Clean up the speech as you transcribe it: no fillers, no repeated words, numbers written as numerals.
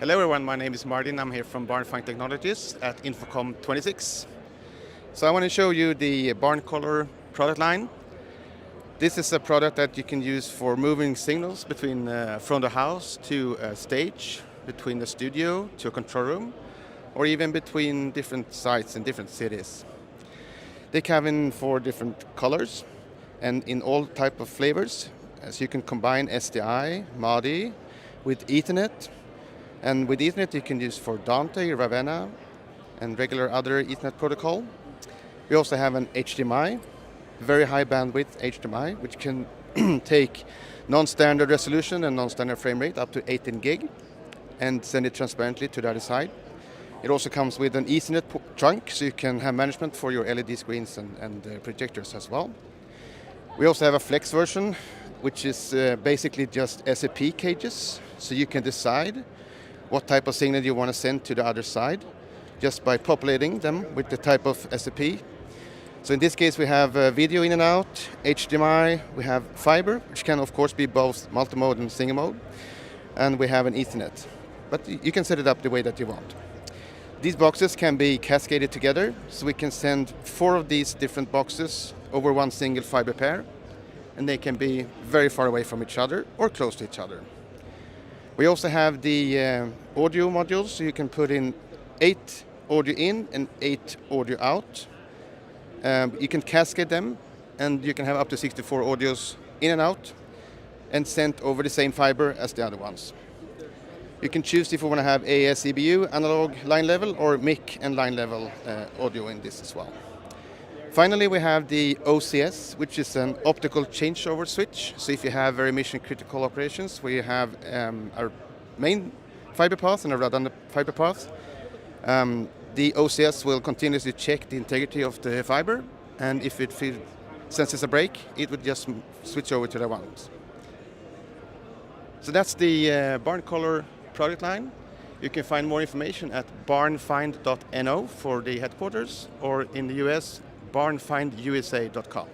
Hello everyone, my name is Martin. I'm here from Barnfind Technologies at InfoComm 26. So I want to show you the BarnColor product line. This is a product that you can use for moving signals between from the house to a stage, between the studio to a control room, or even between different sites in different cities. They come in 4 different colors and in all type of flavors. So you can combine SDI, MADI with Ethernet. And with Ethernet you can use for Dante, Ravenna, and regular other Ethernet protocol. We also have an HDMI, very high bandwidth HDMI, which can take non-standard resolution and non-standard frame rate up to 18 gig and send it transparently to the other side. It also comes with an Ethernet trunk, so you can have management for your LED screens and projectors as well. We also have a flex version, which is basically just SAP cages, so you can decide what type of signal you want to send to the other side just by populating them with the type of SAP. So in this case we have video in and out, HDMI, we have fiber, which can of course be both multi-mode and single mode, and we have an Ethernet. But you can set it up the way that you want. These boxes can be cascaded together, so we can send 4 of these different boxes over one single fiber pair, and they can be very far away from each other or close to each other. We also have the audio modules, so you can put in 8 audio in and 8 audio out. You can cascade them, and you can have up to 64 audios in and out and sent over the same fiber as the other ones. You can choose if you want to have AES EBU, analog line level, or mic and line level audio in this as well. Finally, we have the OCS, which is an optical changeover switch. So if you have very mission critical operations, we have our main fiber path and a redundant fiber path. The OCS will continuously check the integrity of the fiber, and if it senses a break, it would just switch over to the ones. So that's the BarnColor product line. You can find more information at barnfind.no for the headquarters, or in the US, barnfindusa.com.